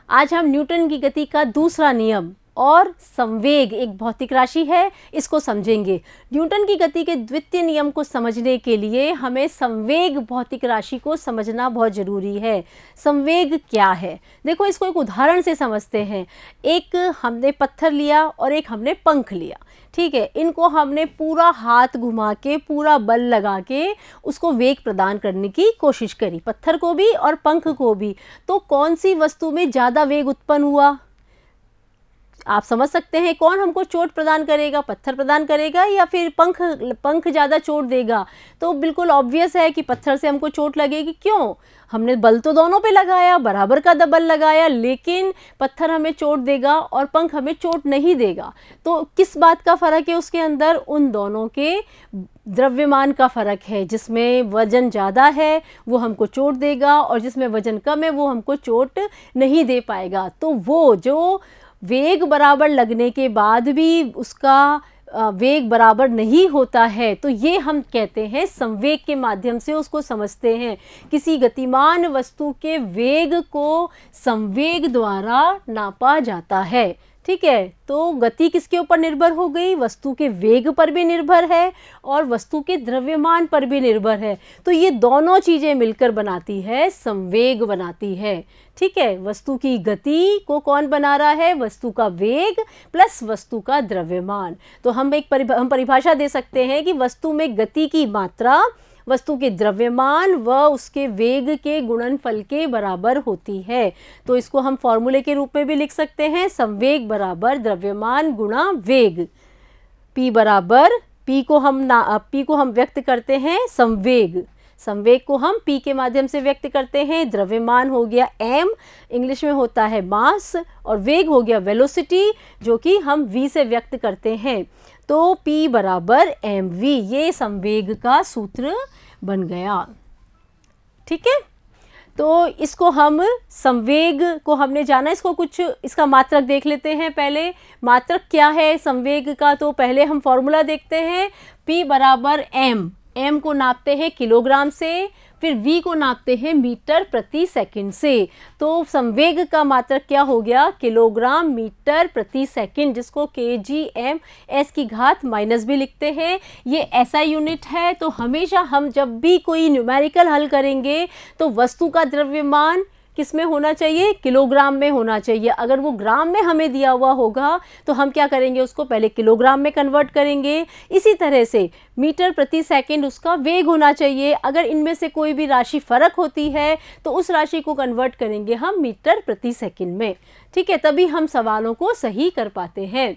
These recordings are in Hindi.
आज हम न्यूटन की गति का दूसरा नियम और संवेग, एक भौतिक राशि है, इसको समझेंगे। न्यूटन की गति के द्वितीय नियम को समझने के लिए हमें संवेग भौतिक राशि को समझना बहुत ज़रूरी है। संवेग क्या है? देखो, इसको एक उदाहरण से समझते हैं। एक हमने पत्थर लिया और एक हमने पंख लिया, ठीक है। इनको हमने पूरा हाथ घुमा के, पूरा बल लगा के उसको वेग प्रदान करने की कोशिश करी, पत्थर को भी और पंख को भी। तो कौन सी वस्तु में ज़्यादा वेग उत्पन्न हुआ? आप समझ सकते हैं कौन हमको चोट प्रदान करेगा, पत्थर प्रदान करेगा या फिर पंख ज़्यादा चोट देगा? तो बिल्कुल ऑब्वियस है कि पत्थर से हमको चोट लगेगी। क्यों? हमने बल तो दोनों पे लगाया, बराबर का बल लगाया, लेकिन पत्थर हमें चोट देगा और पंख हमें चोट नहीं देगा। तो किस बात का फ़र्क है उसके अंदर? उन दोनों के द्रव्यमान का फ़र्क है। जिसमें वज़न ज़्यादा है वो हमको चोट देगा और जिसमें वज़न कम है वो हमको चोट नहीं दे पाएगा। तो वो जो वेग बराबर लगने के बाद भी उसका वेग बराबर नहीं होता है, तो ये हम कहते हैं संवेग के माध्यम से उसको समझते हैं। किसी गतिमान वस्तु के वेग को संवेग द्वारा नापा जाता है, ठीक है। तो गति किसके ऊपर निर्भर हो गई? वस्तु के वेग पर भी निर्भर है और वस्तु के द्रव्यमान पर भी निर्भर है। तो ये दोनों चीज़ें मिलकर बनाती है संवेग बनाती है, ठीक है। वस्तु की गति को कौन बना रहा है? वस्तु का वेग प्लस वस्तु का द्रव्यमान। तो हम परिभाषा दे सकते हैं कि वस्तु में गति की मात्रा वस्तु के द्रव्यमान व उसके वेग के गुणनफल के बराबर होती है। तो इसको हम फॉर्मूले के रूप में भी लिख सकते हैं, संवेग बराबर द्रव्यमान गुणा वेग। P बराबर, P को हम व्यक्त करते हैं संवेग, संवेग को हम P के माध्यम से व्यक्त करते हैं। द्रव्यमान हो गया m, इंग्लिश में होता है मास, और वेग हो गया वेलोसिटी, जो कि हम v से व्यक्त करते हैं। तो P बराबर mv, ये संवेग का सूत्र बन गया, ठीक है। तो इसको हम संवेग को हमने जाना, इसको कुछ इसका मात्रक देख लेते हैं। पहले मात्रक क्या है संवेग का? तो पहले हम फॉर्मूला देखते हैं। P बराबर m, m को नापते हैं किलोग्राम से, फिर v को नापते हैं मीटर प्रति सेकंड से। तो संवेग का मात्रक क्या हो गया? किलोग्राम मीटर प्रति सेकंड, जिसको kgm s की घात माइनस भी लिखते हैं। ये ऐसा यूनिट है। तो हमेशा हम जब भी कोई न्यूमेरिकल हल करेंगे तो वस्तु का द्रव्यमान किस में होना चाहिए? किलोग्राम में होना चाहिए। अगर वो ग्राम में हमें दिया हुआ होगा तो हम क्या करेंगे? उसको पहले किलोग्राम में कन्वर्ट करेंगे। इसी तरह से मीटर प्रति सेकंड उसका वेग होना चाहिए। अगर इनमें से कोई भी राशि फ़र्क होती है तो उस राशि को कन्वर्ट करेंगे हम मीटर प्रति सेकंड में, ठीक है। तभी हम सवालों को सही कर पाते हैं।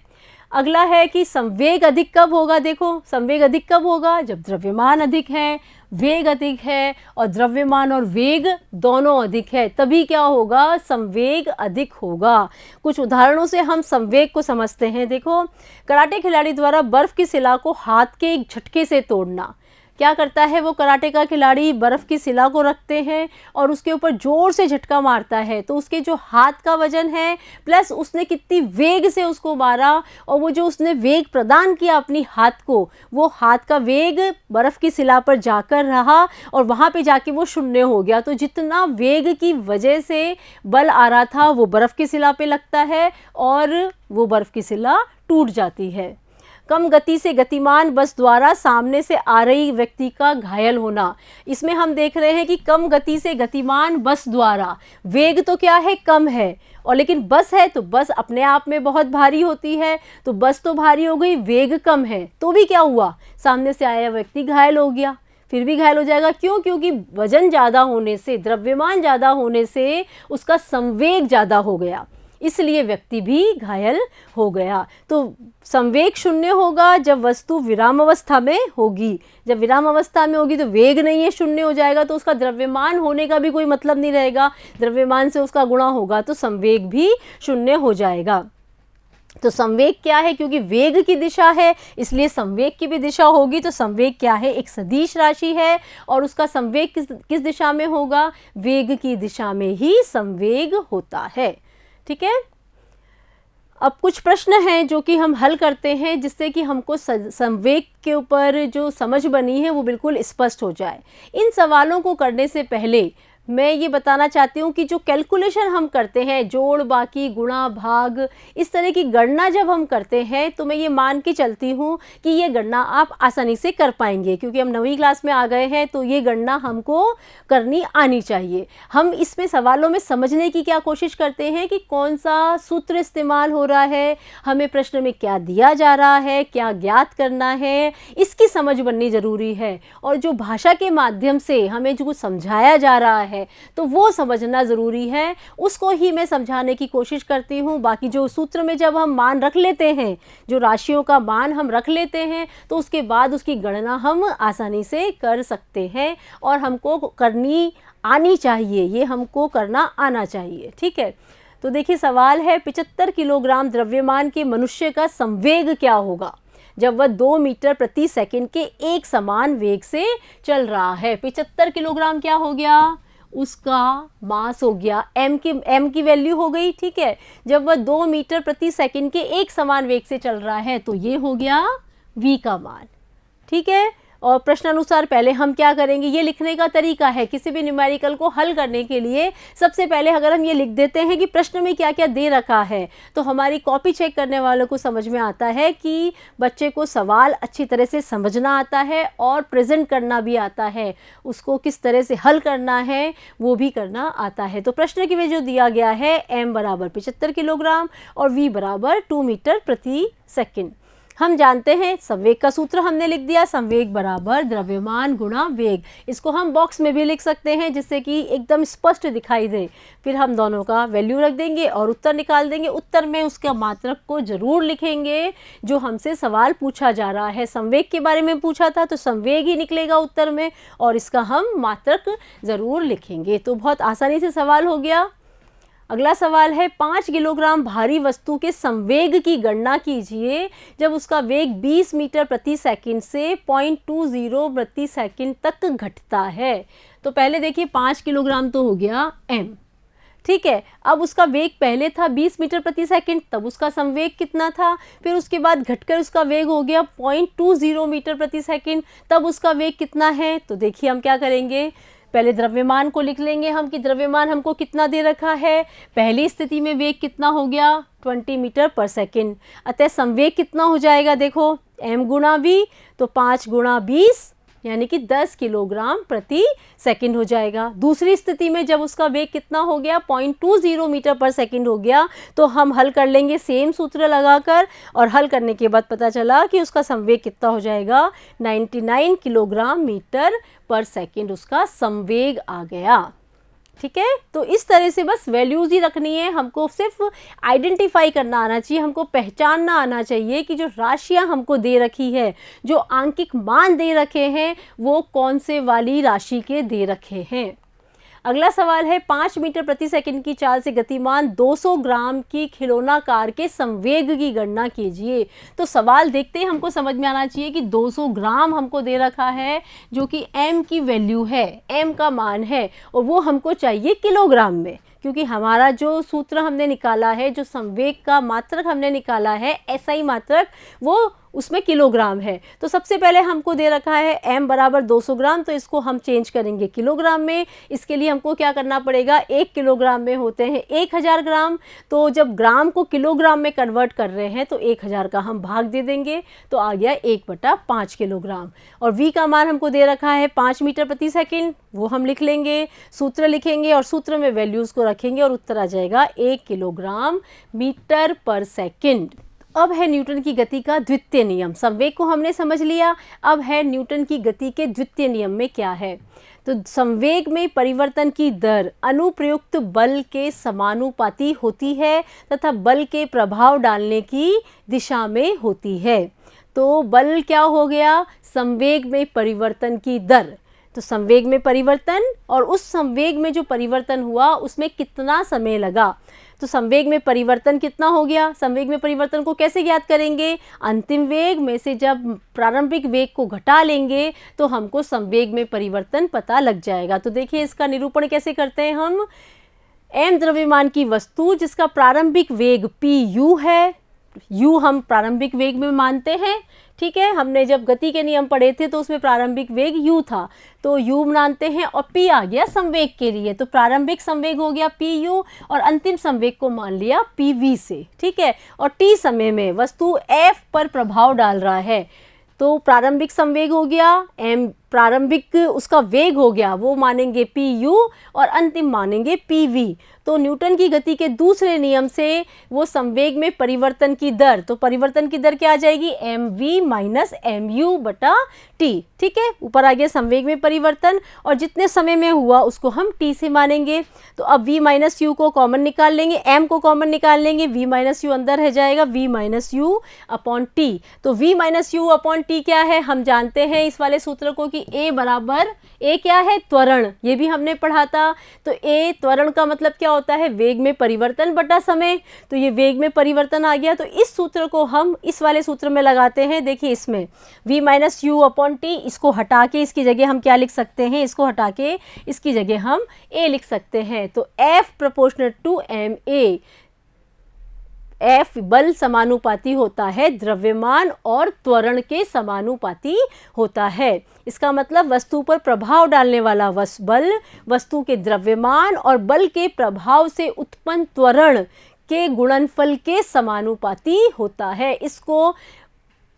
अगला है कि संवेग अधिक कब होगा? देखो, संवेग अधिक कब होगा? जब द्रव्यमान अधिक है, वेग अधिक है, और द्रव्यमान और वेग दोनों अधिक है, तभी क्या होगा? संवेग अधिक होगा। कुछ उदाहरणों से हम संवेग को समझते हैं। देखो, कराटे खिलाड़ी द्वारा बर्फ़ की शिला को हाथ के एक झटके से तोड़ना। क्या करता है वो कराटे का खिलाड़ी? बर्फ़ की शिला को रखते हैं और उसके ऊपर ज़ोर से झटका मारता है। तो उसके जो हाथ का वजन है प्लस उसने कितनी वेग से उसको मारा, और वो जो उसने वेग प्रदान किया अपनी हाथ को, वो हाथ का वेग बर्फ़ की शिला पर जाकर रहा और वहाँ पे जाके वो शून्य हो गया। तो जितना वेग की वजह से बल आ रहा था वो बर्फ़ की शिला पे लगता है और वो बर्फ़ की शिला टूट जाती है। कम गति से गतिमान बस द्वारा सामने से आ रही व्यक्ति का घायल होना। इसमें हम देख रहे हैं कि कम गति से गतिमान बस द्वारा, वेग तो क्या है? कम है, और लेकिन बस है तो बस अपने आप में बहुत भारी होती है। तो बस तो भारी हो गई, वेग कम है, तो भी क्या हुआ? सामने से आया व्यक्ति घायल हो गया। फिर भी घायल हो जाएगा। क्यों? क्योंकि वजन ज़्यादा होने से, द्रव्यमान ज़्यादा होने से उसका संवेग ज़्यादा हो गया, इसलिए व्यक्ति भी घायल हो गया। तो संवेग शून्य होगा जब वस्तु विराम अवस्था में होगी। जब विराम अवस्था में होगी तो वेग नहीं है, शून्य हो जाएगा, तो उसका द्रव्यमान होने का भी कोई मतलब नहीं रहेगा। द्रव्यमान से उसका गुणा होगा तो संवेग भी शून्य हो जाएगा। तो संवेग क्या है? क्योंकि वेग की दिशा है इसलिए संवेग की भी दिशा होगी। तो संवेग क्या है? एक सदिश राशि है और उसका संवेग किस दिशा में होगा? वेग की दिशा में ही संवेग होता है, ठीक है। अब कुछ प्रश्न हैं जो कि हम हल करते हैं जिससे कि हमको संवेग के ऊपर जो समझ बनी है वो बिल्कुल स्पष्ट हो जाए। इन सवालों को करने से पहले मैं ये बताना चाहती हूँ कि जो कैलकुलेशन हम करते हैं, जोड़ बाकी गुणा भाग, इस तरह की गणना जब हम करते हैं तो मैं ये मान के चलती हूँ कि ये गणना आप आसानी से कर पाएंगे, क्योंकि हम 9वीं क्लास में आ गए हैं तो ये गणना हमको करनी आनी चाहिए। हम इसमें सवालों में समझने की क्या कोशिश करते हैं कि कौन सा सूत्र इस्तेमाल हो रहा है, हमें प्रश्न में क्या दिया जा रहा है, क्या ज्ञात करना है, इसकी समझ बननी ज़रूरी है। और जो भाषा के माध्यम से हमें जो कुछ समझाया जा रहा है तो वो समझना ज़रूरी है, उसको ही मैं समझाने की कोशिश करती हूँ। बाकी जो सूत्र में जब हम मान रख लेते हैं, जो राशियों का मान हम रख लेते हैं, तो उसके बाद उसकी गणना हम आसानी से कर सकते हैं और हमको करनी आनी चाहिए, ये हमको करना आना चाहिए। ठीक है, तो देखिए सवाल है 75 किलोग्राम द्रव्यमान के मनुष्य का संवेग क्या होगा जब वह 2 मीटर प्रति सेकंड के एक समान वेग से चल रहा है। 75 किलोग्राम क्या हो गया, उसका मास हो गया, m की वैल्यू हो गई। ठीक है, जब वह 2 मीटर प्रति सेकंड के एक समान वेग से चल रहा है तो ये हो गया v का मान। ठीक है, और प्रश्नानुसार पहले हम क्या करेंगे, ये लिखने का तरीका है किसी भी न्यूमेरिकल को हल करने के लिए। सबसे पहले अगर हम ये लिख देते हैं कि प्रश्न में क्या क्या दे रखा है, तो हमारी कॉपी चेक करने वालों को समझ में आता है कि बच्चे को सवाल अच्छी तरह से समझना आता है और प्रेजेंट करना भी आता है, उसको किस तरह से हल करना है वो भी करना आता है। तो प्रश्न के में जो दिया गया है m बराबर 75 किलोग्राम और v बराबर 2 मीटर प्रति सेकंड। हम जानते हैं संवेग का सूत्र हमने लिख दिया, संवेग बराबर द्रव्यमान गुणा वेग। इसको हम बॉक्स में भी लिख सकते हैं जिससे कि एकदम स्पष्ट दिखाई दे। फिर हम दोनों का वैल्यू रख देंगे और उत्तर निकाल देंगे। उत्तर में उसका मात्रक को जरूर लिखेंगे जो हमसे सवाल पूछा जा रहा है। संवेग के बारे में पूछा था तो संवेग ही निकलेगा उत्तर में और इसका हम मात्रक ज़रूर लिखेंगे। तो बहुत आसानी से सवाल हो गया। अगला सवाल है 5 किलोग्राम भारी वस्तु के संवेग की गणना कीजिए जब उसका वेग 20 मीटर प्रति सेकंड से 0.20 प्रति सेकंड तक घटता है। तो पहले देखिए 5 किलोग्राम तो हो गया m। ठीक है, अब उसका वेग पहले था 20 मीटर प्रति सेकंड, तब उसका संवेग कितना था, फिर उसके बाद घटकर उसका वेग हो गया 0.20 मीटर प्रति सेकंड, तब उसका वेग कितना है। तो देखिए हम क्या करेंगे, पहले द्रव्यमान को लिख लेंगे हम कि द्रव्यमान हमको कितना दे रखा है। पहली स्थिति में वेग कितना हो गया 20 मीटर पर सेकंड, अतः संवेग कितना हो जाएगा, देखो m गुणा v, तो 5 गुणा 20 यानी कि 10 किलोग्राम प्रति सेकंड हो जाएगा। दूसरी स्थिति में जब उसका वेग कितना हो गया 0.20 मीटर पर सेकंड हो गया, तो हम हल कर लेंगे सेम सूत्र लगाकर, और हल करने के बाद पता चला कि उसका संवेग कितना हो जाएगा 99 किलोग्राम मीटर पर सेकंड उसका संवेग आ गया। ठीक है, तो इस तरह से बस वैल्यूज़ ही रखनी है, हमको सिर्फ आइडेंटिफाई करना आना चाहिए, हमको पहचानना आना चाहिए कि जो राशियां हमको दे रखी है, जो आंकिक मान दे रखे हैं, वो कौन से वाली राशि के दे रखे हैं। अगला सवाल है 5 मीटर प्रति सेकंड की चाल से गतिमान 200 ग्राम की खिलौना कार के संवेग की गणना कीजिए। तो सवाल देखते ही हमको समझ में आना चाहिए कि 200 ग्राम हमको दे रखा है जो कि m की वैल्यू है, m का मान है, और वो हमको चाहिए किलोग्राम में, क्योंकि हमारा जो सूत्र हमने निकाला है, जो संवेग का मात्रक हमने निकाला है SI मात्रक, वो उसमें किलोग्राम है। तो सबसे पहले हमको दे रखा है m बराबर 200 ग्राम, तो इसको हम चेंज करेंगे किलोग्राम में। इसके लिए हमको क्या करना पड़ेगा, 1 किलोग्राम में होते हैं 1000 ग्राम, तो जब ग्राम को किलोग्राम में कन्वर्ट कर रहे हैं तो 1000 का हम भाग दे देंगे, तो आ गया 1/5 किलोग्राम। और v का मान हमको दे रखा है 5 मीटर प्रति सेकंड, वो हम लिख लेंगे, सूत्र लिखेंगे और सूत्र में वैल्यूज़ को रखेंगे और उत्तर आ जाएगा 1 किलोग्राम मीटर पर सेकंड। अब है न्यूटन की गति का द्वितीय नियम। संवेग को हमने समझ लिया, अब है न्यूटन की गति के द्वितीय नियम में क्या है। तो संवेग में परिवर्तन की दर अनुप्रयुक्त बल के समानुपाती होती है तथा बल के प्रभाव डालने की दिशा में होती है। तो बल क्या हो गया, संवेग में परिवर्तन की दर। तो संवेग में परिवर्तन और उस संवेग में जो परिवर्तन हुआ उसमें कितना समय लगा। तो संवेग में परिवर्तन कितना हो गया, संवेग में परिवर्तन को कैसे ज्ञात करेंगे, अंतिम वेग में से जब प्रारंभिक वेग को घटा लेंगे तो हमको संवेग में परिवर्तन पता लग जाएगा। तो देखिए इसका निरूपण कैसे करते हैं हम। m द्रव्यमान की वस्तु जिसका प्रारंभिक वेग pu है, u हम प्रारंभिक वेग में मानते हैं, ठीक है। हमने जब गति के नियम पढ़े थे तो उसमें प्रारंभिक वेग u था, तो u मानते हैं और p आ गया संवेग के लिए, तो प्रारंभिक संवेग हो गया pu और अंतिम संवेग को मान लिया pv से, ठीक है। और t समय में वस्तु f पर प्रभाव डाल रहा है, तो प्रारंभिक संवेग हो गया m, प्रारंभिक उसका वेग हो गया वो मानेंगे pu और अंतिम मानेंगे pv। तो न्यूटन की गति के दूसरे नियम से वो संवेग में परिवर्तन की दर, तो परिवर्तन की दर क्या आ जाएगी, mv माइनस mu बटा t, ठीक है। ऊपर आ गया संवेग में परिवर्तन और जितने समय में हुआ उसको हम t से मानेंगे। तो अब v माइनस u को कॉमन निकाल लेंगे, m को कॉमन निकाल लेंगे, v माइनस u अंदर रह जाएगा, v minus u upon t। तो v minus u upon t क्या है, हम जानते हैं इस वाले सूत्र को कि a बराबर, a क्या है, त्वरण, ये भी हमने पढ़ा था। तो a त्वरण का मतलब क्या होता है, वेग में परिवर्तन बटा समय, तो ये वेग में परिवर्तन आ गया। तो इस सूत्र को हम इस वाले सूत्र में लगाते हैं। देखिए इसमें v minus you upon T, इसको हटा के इसकी जगह हम क्या लिख सकते हैं, इसको हटा के इसकी जगह हम a लिख सकते हैं। तो f proportional to M A, F बल समानुपाती होता है द्रव्यमान और त्वरण के समानुपाती होता है। इसका मतलब वस्तु पर प्रभाव डालने वाला बल वस्तु के द्रव्यमान और बल के प्रभाव से उत्पन्न त्वरण के गुणनफल के समानुपाती होता है। इसको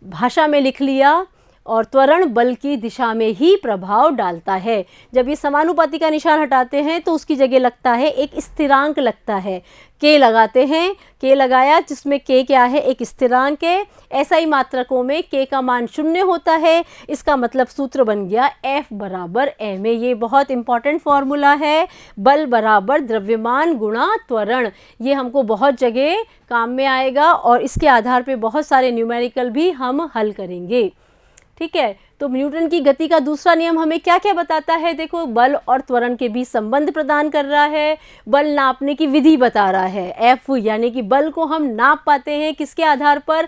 भाषा में लिख लिया, और त्वरण बल की दिशा में ही प्रभाव डालता है। जब ये समानुपाती का निशान हटाते हैं तो उसकी जगह लगता है एक स्थिरांक लगता है, k लगाते हैं, k लगाया जिसमें k क्या है, एक स्थिरांक है। ऐसा ही मात्रकों में k का मान 0 होता है। इसका मतलब सूत्र बन गया F बराबर ma। ये बहुत इंपॉर्टेंट फॉर्मूला है, बल बराबर द्रव्यमान गुणा त्वरण। ये हमको बहुत जगह काम में आएगा और इसके आधार पे बहुत सारे न्यूमेरिकल भी हम हल करेंगे, ठीक है। तो न्यूटन की गति का दूसरा नियम हमें क्या क्या बताता है, देखो बल और त्वरण के बीच संबंध प्रदान कर रहा है, बल नापने की विधि बता रहा है। F यानी कि बल को हम नाप पाते हैं किसके आधार पर,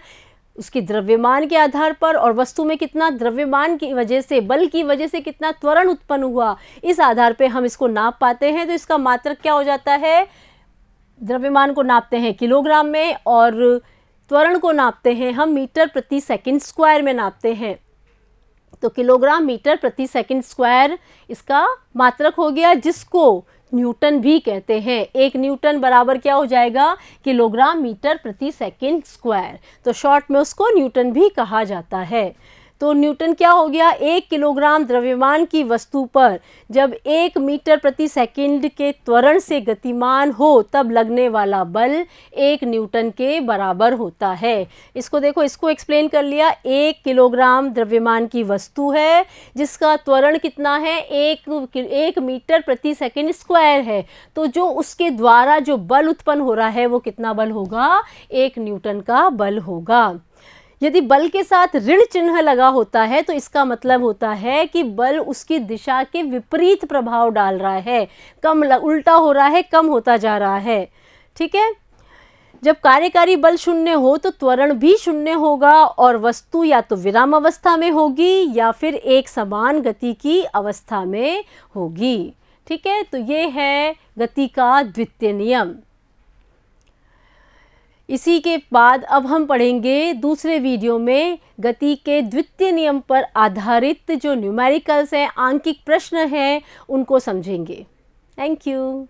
उसके द्रव्यमान के आधार पर, और वस्तु में कितना द्रव्यमान की वजह से, बल की वजह से कितना त्वरण उत्पन्न हुआ, इस आधार पर हम इसको नाप पाते हैं। तो इसका मात्रक क्या हो जाता है, द्रव्यमान को नापते हैं किलोग्राम में और त्वरण को नापते हैं हम मीटर प्रति सेकंड स्क्वायर में नापते हैं। तो किलोग्राम मीटर प्रति सेकंड स्क्वायर इसका मात्रक हो गया, जिसको न्यूटन भी कहते हैं। एक न्यूटन बराबर क्या हो जाएगा, किलोग्राम मीटर प्रति सेकंड स्क्वायर। तो शॉर्ट में उसको न्यूटन भी कहा जाता है। तो न्यूटन क्या हो गया, 1 किलोग्राम द्रव्यमान की वस्तु पर जब 1 मीटर प्रति सेकंड के त्वरण से गतिमान हो तब लगने वाला बल 1 न्यूटन के बराबर होता है। इसको देखो, इसको एक्सप्लेन कर लिया। 1 किलोग्राम द्रव्यमान की वस्तु है जिसका त्वरण कितना है, 1 मीटर प्रति सेकंड स्क्वायर है। तो जो उसके द्वारा जो बल उत्पन्न हो रहा है वो कितना बल होगा, 1 न्यूटन का बल होगा। यदि बल के साथ ऋण चिन्ह लगा होता है तो इसका मतलब होता है कि बल उसकी दिशा के विपरीत प्रभाव डाल रहा है, उल्टा हो रहा है, कम होता जा रहा है, ठीक है। जब कार्यकारी बल 0 हो तो त्वरण भी 0 होगा और वस्तु या तो विराम अवस्था में होगी या फिर एक समान गति की अवस्था में होगी, ठीक है। तो ये है गति का द्वितीय नियम। इसी के बाद अब हम पढ़ेंगे दूसरे वीडियो में गति के द्वितीय नियम पर आधारित जो न्यूमेरिकल्स हैं, आंकिक प्रश्न हैं, उनको समझेंगे। Thank you.